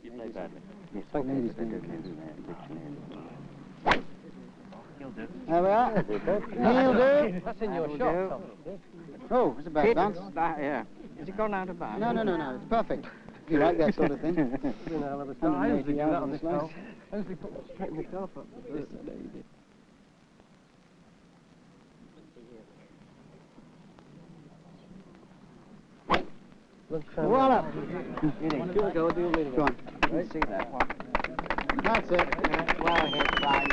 You play badly. Yes, ladies can do that. He'll do. There we are. He'll do. That's in your shot. Oh, it's a bad bounce. Yeah. Has it gone out of bounds? No. It's perfect. If you like that sort of thing. I usually do that on this golf. I usually straighten the golf up. Voila! Go on. Let's see that one. That's it. Well hit, guys.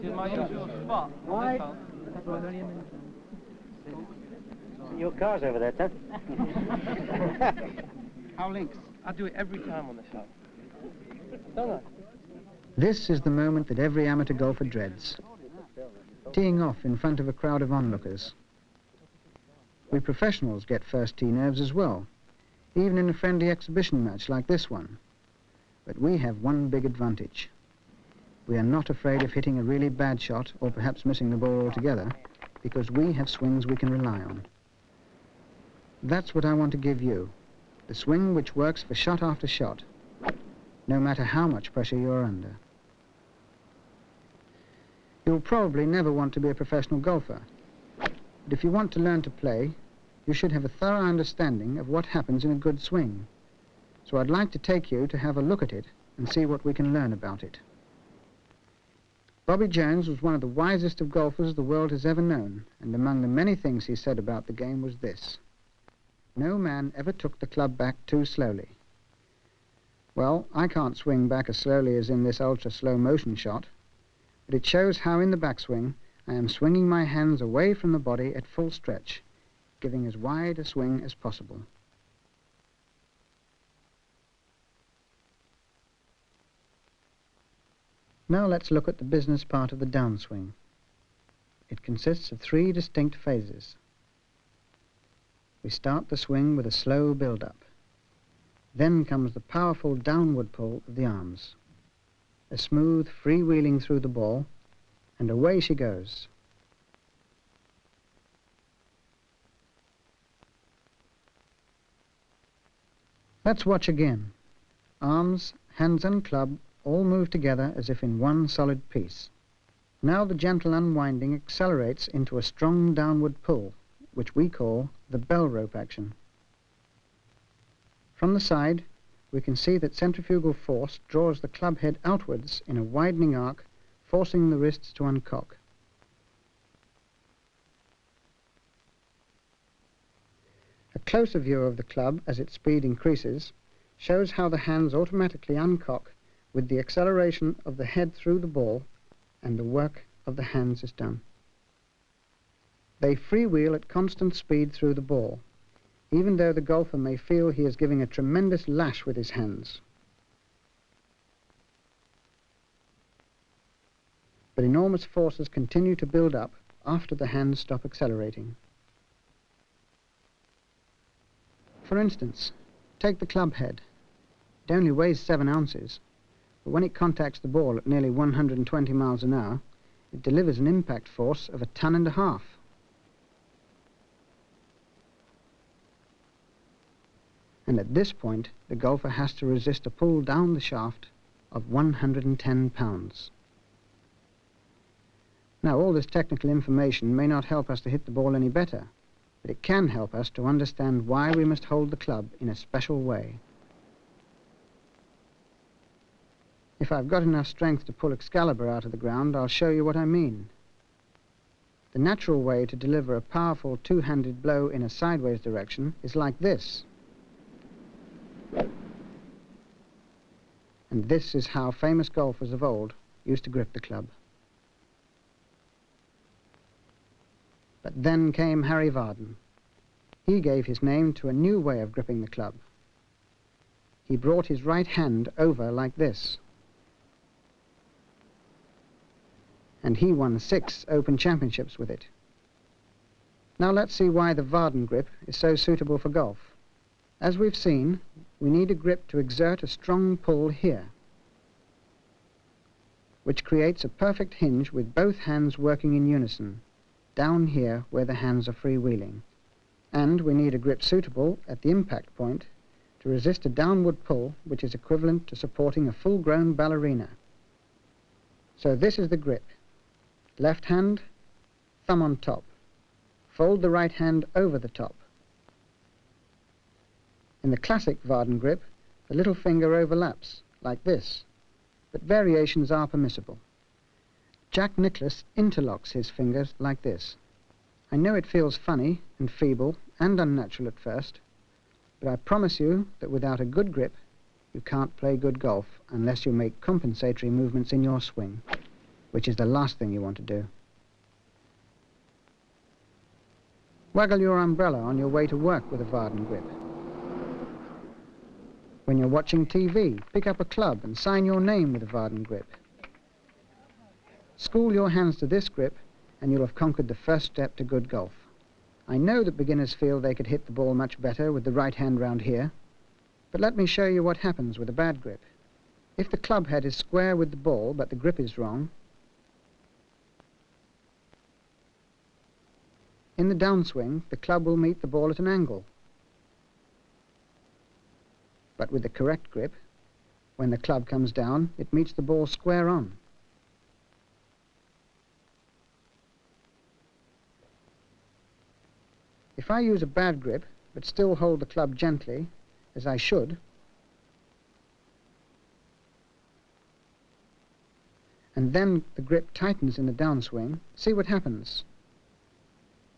In my usual spot. Right. Your car's over there, Ted. How links? I do it every time on the shot. Don't I? This is the moment that every amateur golfer dreads. Teeing off in front of a crowd of onlookers. We professionals get first tee nerves as well, even in a friendly exhibition match like this one. But we have one big advantage. We are not afraid of hitting a really bad shot or perhaps missing the ball altogether, because we have swings we can rely on. That's what I want to give you, the swing which works for shot after shot, no matter how much pressure you're under. You'll probably never want to be a professional golfer, but if you want to learn to play, you should have a thorough understanding of what happens in a good swing. So I'd like to take you to have a look at it and see what we can learn about it. Bobby Jones was one of the wisest of golfers the world has ever known, and among the many things he said about the game was this: no man ever took the club back too slowly. Well, I can't swing back as slowly as in this ultra-slow motion shot, but it shows how in the backswing I am swinging my hands away from the body at full stretch, giving as wide a swing as possible. Now let's look at the business part of the downswing. It consists of 3 distinct phases. We start the swing with a slow build-up. Then comes the powerful downward pull of the arms. A smooth freewheeling through the ball, and away she goes. Let's watch again. Arms, hands and club all move together as if in one solid piece. Now the gentle unwinding accelerates into a strong downward pull, which we call the bell rope action. From the side, we can see that centrifugal force draws the club head outwards in a widening arc, forcing the wrists to uncock. A closer view of the club as its speed increases shows how the hands automatically uncock with the acceleration of the head through the ball, and the work of the hands is done. They freewheel at constant speed through the ball, even though the golfer may feel he is giving a tremendous lash with his hands. But enormous forces continue to build up after the hands stop accelerating. For instance, take the club head. It only weighs 7 ounces, but when it contacts the ball at nearly 120 miles an hour, it delivers an impact force of 1.5 tons. And at this point, the golfer has to resist a pull down the shaft of 110 pounds. Now, all this technical information may not help us to hit the ball any better, but it can help us to understand why we must hold the club in a special way. If I've got enough strength to pull Excalibur out of the ground, I'll show you what I mean. The natural way to deliver a powerful two-handed blow in a sideways direction is like this. And this is how famous golfers of old used to grip the club. But then came Harry Vardon. He gave his name to a new way of gripping the club. He brought his right hand over like this. And he won 6 Open Championships with it. Now let's see why the Vardon grip is so suitable for golf. As we've seen, we need a grip to exert a strong pull here, which creates a perfect hinge with both hands working in unison, down here where the hands are freewheeling. And we need a grip suitable at the impact point to resist a downward pull which is equivalent to supporting a full-grown ballerina. So this is the grip. Left hand, thumb on top. Fold the right hand over the top. In the classic Vardon grip, the little finger overlaps, like this, but variations are permissible. Jack Nicklaus interlocks his fingers like this. I know it feels funny and feeble and unnatural at first, but I promise you that without a good grip, you can't play good golf unless you make compensatory movements in your swing, which is the last thing you want to do. Waggle your umbrella on your way to work with a Vardon grip. When you're watching TV, pick up a club and sign your name with a Vardon grip. School your hands to this grip and you'll have conquered the first step to good golf. I know that beginners feel they could hit the ball much better with the right hand round here, but let me show you what happens with a bad grip. If the club head is square with the ball but the grip is wrong, in the downswing the club will meet the ball at an angle. But with the correct grip, when the club comes down, it meets the ball square on. If I use a bad grip, but still hold the club gently, as I should, and then the grip tightens in the downswing, see what happens.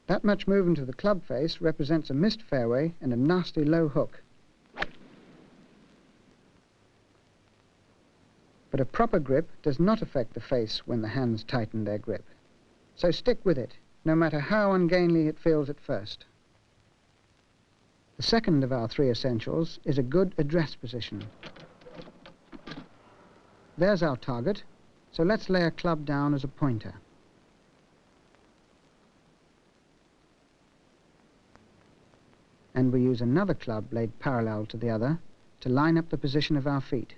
That much movement of the club face represents a missed fairway and a nasty low hook. But a proper grip does not affect the face when the hands tighten their grip. So stick with it, no matter how ungainly it feels at first. The second of our three essentials is a good address position. There's our target, so let's lay a club down as a pointer. And we use another club laid parallel to the other to line up the position of our feet.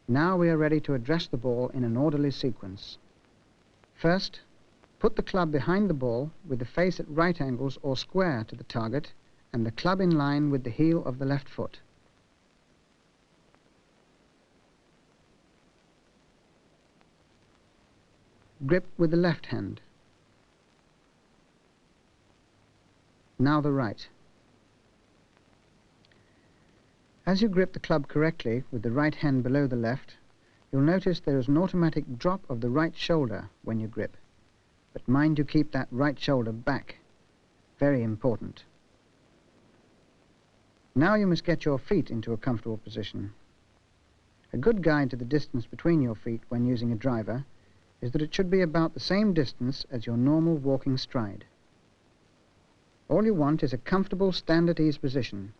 Now we are ready to address the ball in an orderly sequence. First, put the club behind the ball with the face at right angles or square to the target and the club in line with the heel of the left foot. Grip with the left hand. Now the right. As you grip the club correctly with the right hand below the left, you'll notice there is an automatic drop of the right shoulder when you grip. But mind you keep that right shoulder back. Very important. Now you must get your feet into a comfortable position. A good guide to the distance between your feet when using a driver is that it should be about the same distance as your normal walking stride. All you want is a comfortable stand-at-ease position.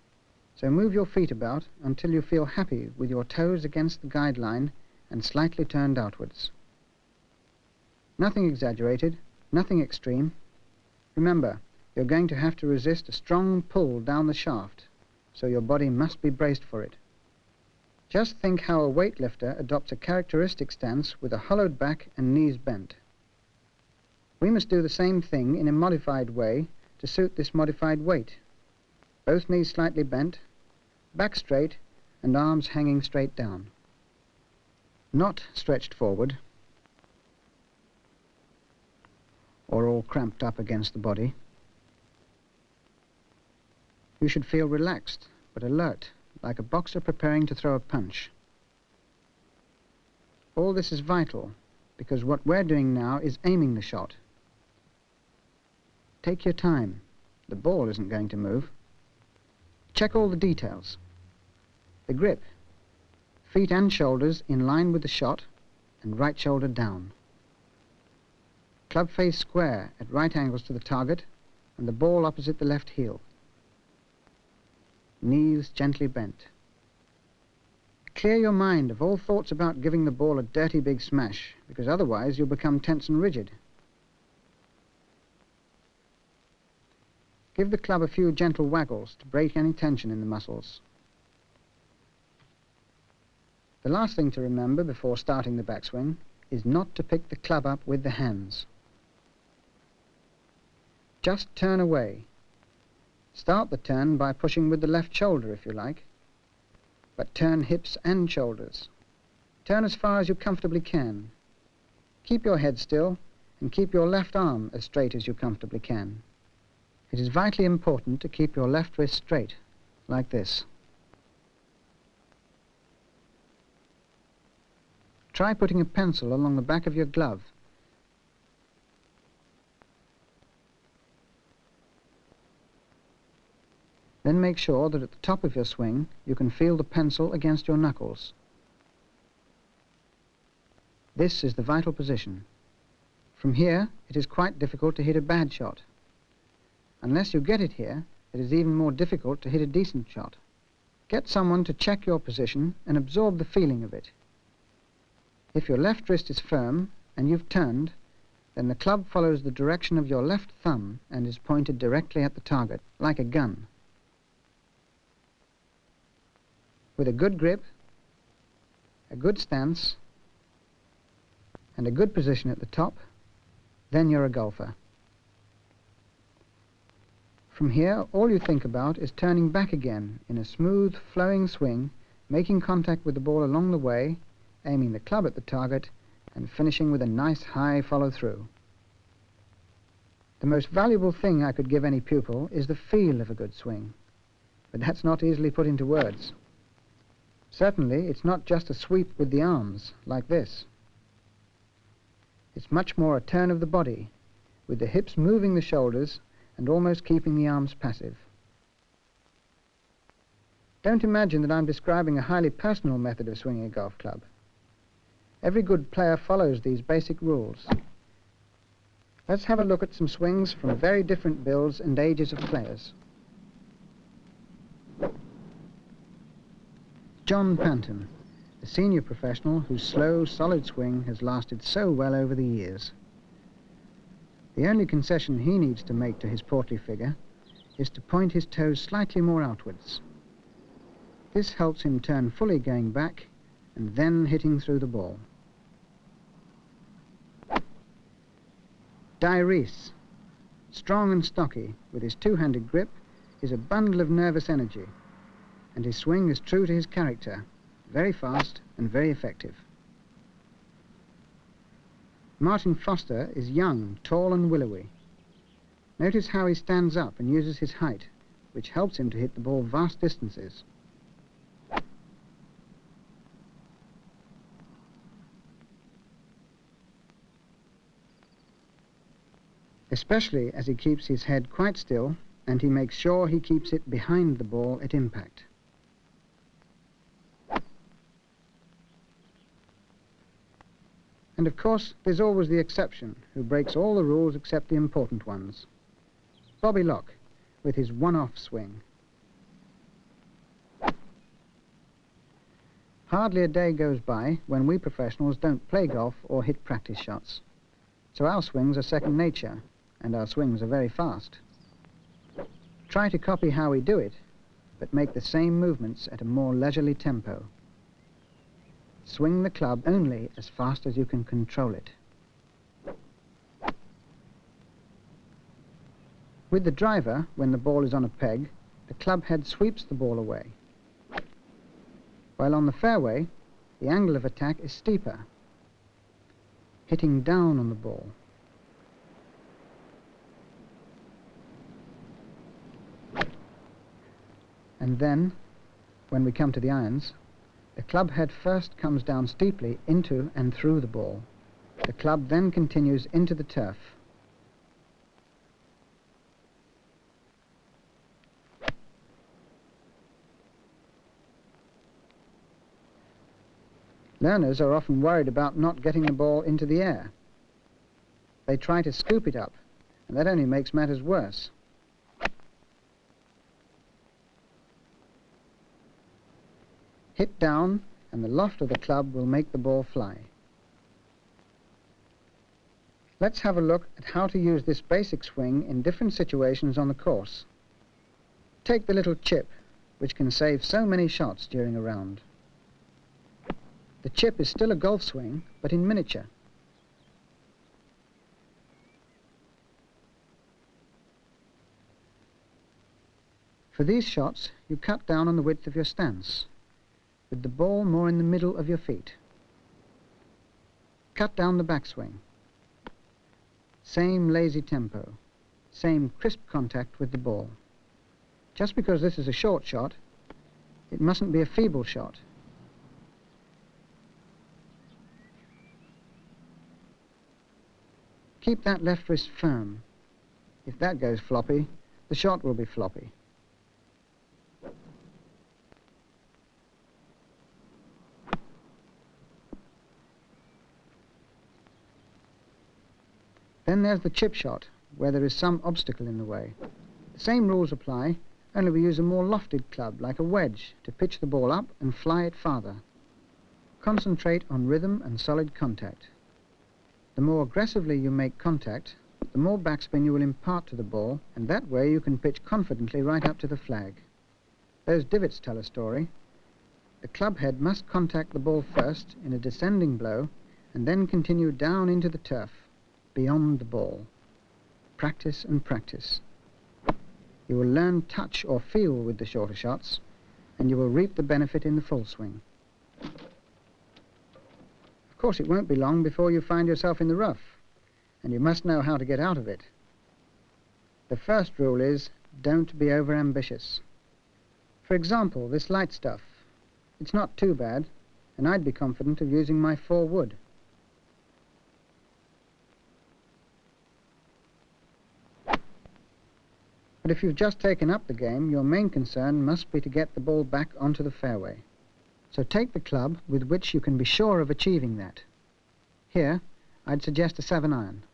So move your feet about until you feel happy with your toes against the guideline and slightly turned outwards. Nothing exaggerated, nothing extreme. Remember, you're going to have to resist a strong pull down the shaft, so your body must be braced for it. Just think how a weightlifter adopts a characteristic stance with a hollowed back and knees bent. We must do the same thing in a modified way to suit this modified weight. Both knees slightly bent, back straight, and arms hanging straight down. Not stretched forward, or all cramped up against the body. You should feel relaxed, but alert, like a boxer preparing to throw a punch. All this is vital, because what we're doing now is aiming the shot. Take your time. The ball isn't going to move. Check all the details. The grip, feet and shoulders in line with the shot, and right shoulder down. Club face square at right angles to the target, and the ball opposite the left heel. Knees gently bent. Clear your mind of all thoughts about giving the ball a dirty big smash, because otherwise you'll become tense and rigid. Give the club a few gentle waggles to break any tension in the muscles. The last thing to remember before starting the backswing is not to pick the club up with the hands. Just turn away. Start the turn by pushing with the left shoulder if you like, but turn hips and shoulders. Turn as far as you comfortably can. Keep your head still and keep your left arm as straight as you comfortably can. It is vitally important to keep your left wrist straight, like this. Try putting a pencil along the back of your glove. Then make sure that at the top of your swing you can feel the pencil against your knuckles. This is the vital position. From here, it is quite difficult to hit a bad shot. Unless you get it here, it is even more difficult to hit a decent shot. Get someone to check your position and absorb the feeling of it. If your left wrist is firm and you've turned, then the club follows the direction of your left thumb and is pointed directly at the target, like a gun. With a good grip, a good stance, and a good position at the top, then you're a golfer. From here, all you think about is turning back again in a smooth, flowing swing, making contact with the ball along the way, aiming the club at the target, and finishing with a nice high follow-through. The most valuable thing I could give any pupil is the feel of a good swing, but that's not easily put into words. Certainly, it's not just a sweep with the arms, like this. It's much more a turn of the body, with the hips moving the shoulders and almost keeping the arms passive. Don't imagine that I'm describing a highly personal method of swinging a golf club. Every good player follows these basic rules. Let's have a look at some swings from very different builds and ages of players. John Panton, a senior professional whose slow, solid swing has lasted so well over the years. The only concession he needs to make to his portly figure is to point his toes slightly more outwards. This helps him turn fully going back and then hitting through the ball. Di Reese, strong and stocky, with his two-handed grip, is a bundle of nervous energy, and his swing is true to his character, very fast and very effective. Martin Foster is young, tall and willowy. Notice how he stands up and uses his height, which helps him to hit the ball vast distances. Especially as he keeps his head quite still and he makes sure he keeps it behind the ball at impact. And of course, there's always the exception, who breaks all the rules except the important ones. Bobby Locke, with his one-off swing. Hardly a day goes by when we professionals don't play golf or hit practice shots. So our swings are second nature, and our swings are very fast. Try to copy how we do it, but make the same movements at a more leisurely tempo. Swing the club only as fast as you can control it. With the driver, when the ball is on a peg, the club head sweeps the ball away. While on the fairway, the angle of attack is steeper, hitting down on the ball. And then, when we come to the irons, the club head first comes down steeply into and through the ball. The club then continues into the turf. Learners are often worried about not getting the ball into the air. They try to scoop it up, and that only makes matters worse. Hit down, and the loft of the club will make the ball fly. Let's have a look at how to use this basic swing in different situations on the course. Take the little chip, which can save so many shots during a round. The chip is still a golf swing, but in miniature. For these shots, you cut down on the width of your stance, with the ball more in the middle of your feet. Cut down the backswing. Same lazy tempo, same crisp contact with the ball. Just because this is a short shot, it mustn't be a feeble shot. Keep that left wrist firm. If that goes floppy, the shot will be floppy. Then there's the chip shot, where there is some obstacle in the way. The same rules apply, only we use a more lofted club, like a wedge, to pitch the ball up and fly it farther. Concentrate on rhythm and solid contact. The more aggressively you make contact, the more backspin you will impart to the ball, and that way you can pitch confidently right up to the flag. Those divots tell a story. The club head must contact the ball first in a descending blow, and then continue down into the turf, beyond the ball. Practice and practice. You will learn touch or feel with the shorter shots, and you will reap the benefit in the full swing. Of course, it won't be long before you find yourself in the rough, and you must know how to get out of it. The first rule is, don't be over-ambitious. For example, this light stuff. It's not too bad, and I'd be confident of using my 4 wood. But if you've just taken up the game, your main concern must be to get the ball back onto the fairway. So take the club with which you can be sure of achieving that. Here, I'd suggest a 7-iron.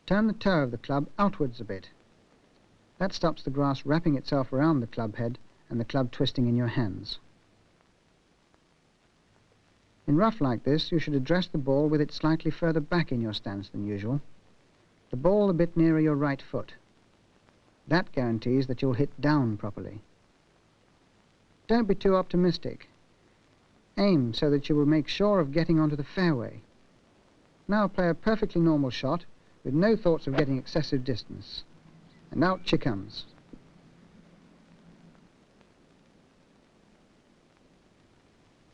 Turn the toe of the club outwards a bit. That stops the grass wrapping itself around the club head and the club twisting in your hands. In rough like this, you should address the ball with it slightly further back in your stance than usual. The ball a bit nearer your right foot. That guarantees that you'll hit down properly. Don't be too optimistic. Aim so that you will make sure of getting onto the fairway. Now play a perfectly normal shot with no thoughts of getting excessive distance. And out she comes.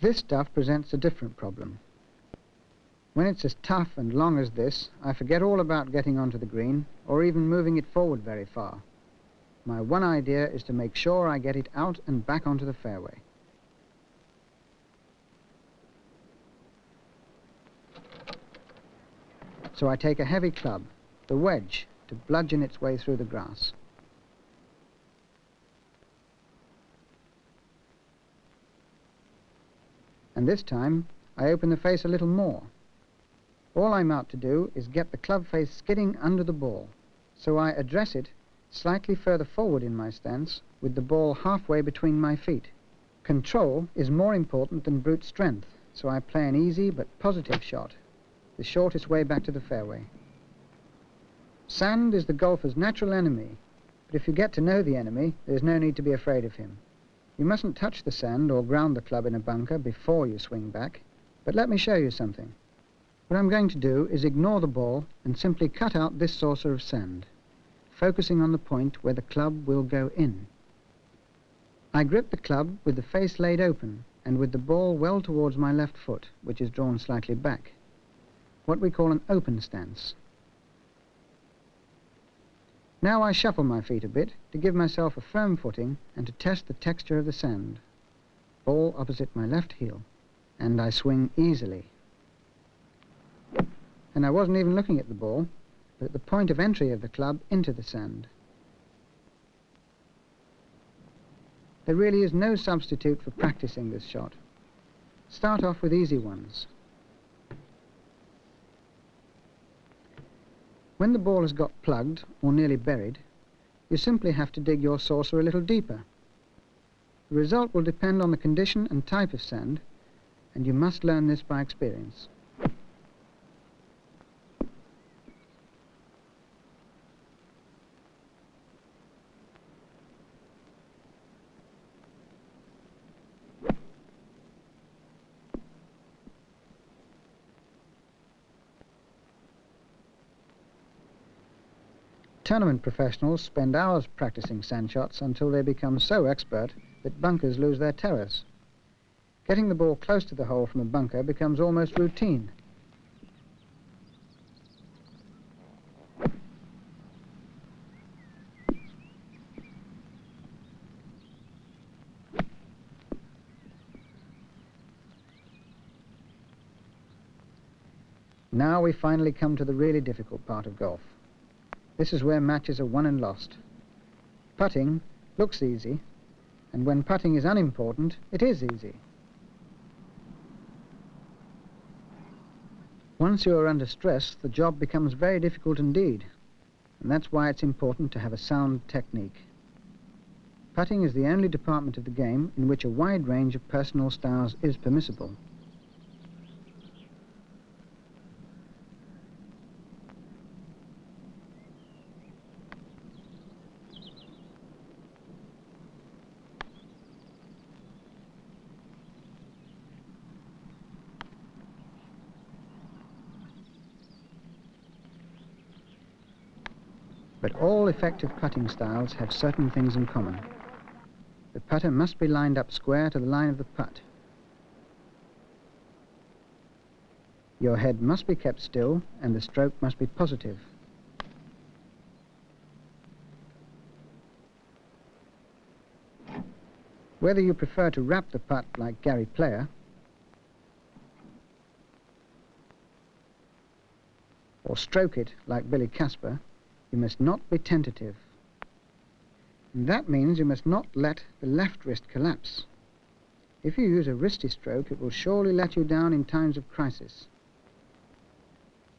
This stuff presents a different problem. When it's as tough and long as this, I forget all about getting onto the green or even moving it forward very far. My one idea is to make sure I get it out and back onto the fairway. So I take a heavy club, the wedge, to bludgeon its way through the grass. And this time, I open the face a little more. All I'm out to do is get the club face skidding under the ball, so I address it slightly further forward in my stance, with the ball halfway between my feet. Control is more important than brute strength, so I play an easy but positive shot, the shortest way back to the fairway. Sand is the golfer's natural enemy, but if you get to know the enemy, there's no need to be afraid of him. You mustn't touch the sand or ground the club in a bunker before you swing back, but let me show you something. What I'm going to do is ignore the ball and simply cut out this saucer of sand, focusing on the point where the club will go in. I grip the club with the face laid open and with the ball well towards my left foot, which is drawn slightly back, what we call an open stance. Now I shuffle my feet a bit to give myself a firm footing and to test the texture of the sand. Ball opposite my left heel, and I swing easily. And I wasn't even looking at the ball, but at the point of entry of the club into the sand. There really is no substitute for practicing this shot. Start off with easy ones. When the ball has got plugged or nearly buried, you simply have to dig your saucer a little deeper. The result will depend on the condition and type of sand, and you must learn this by experience. Tournament professionals spend hours practicing sand shots until they become so expert that bunkers lose their terrors. Getting the ball close to the hole from a bunker becomes almost routine. Now we finally come to the really difficult part of golf. This is where matches are won and lost. Putting looks easy, and when putting is unimportant, it is easy. Once you are under stress, the job becomes very difficult indeed, and that's why it's important to have a sound technique. Putting is the only department of the game in which a wide range of personal styles is permissible. But all effective putting styles have certain things in common. The putter must be lined up square to the line of the putt. Your head must be kept still and the stroke must be positive. Whether you prefer to wrap the putt like Gary Player or stroke it like Billy Casper, you must not be tentative. And that means you must not let the left wrist collapse. If you use a wristy stroke, it will surely let you down in times of crisis.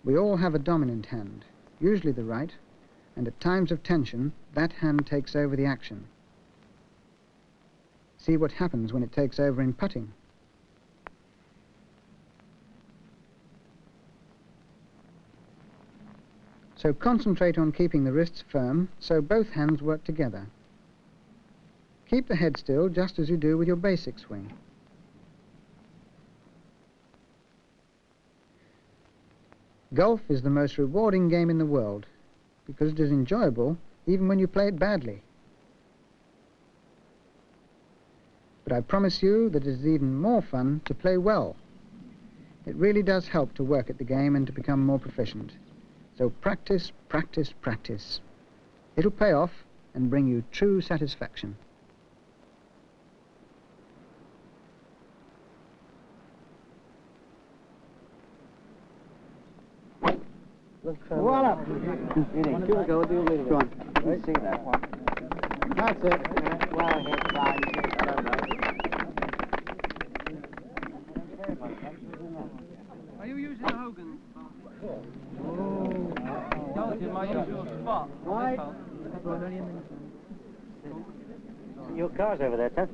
We all have a dominant hand, usually the right, and at times of tension, that hand takes over the action. See what happens when it takes over in putting. So concentrate on keeping the wrists firm so both hands work together. Keep the head still just as you do with your basic swing. Golf is the most rewarding game in the world because it is enjoyable even when you play it badly. But I promise you that it is even more fun to play well. It really does help to work at the game and to become more proficient. So practice, practice, practice. It'll pay off and bring you true satisfaction. Voila! Go, do a little bit. Go on. You see that one? That's it. Well, hit, fine. I don't know. Are you using the Hogan? Told you my usual spot. Right. Your car's over there, Ted.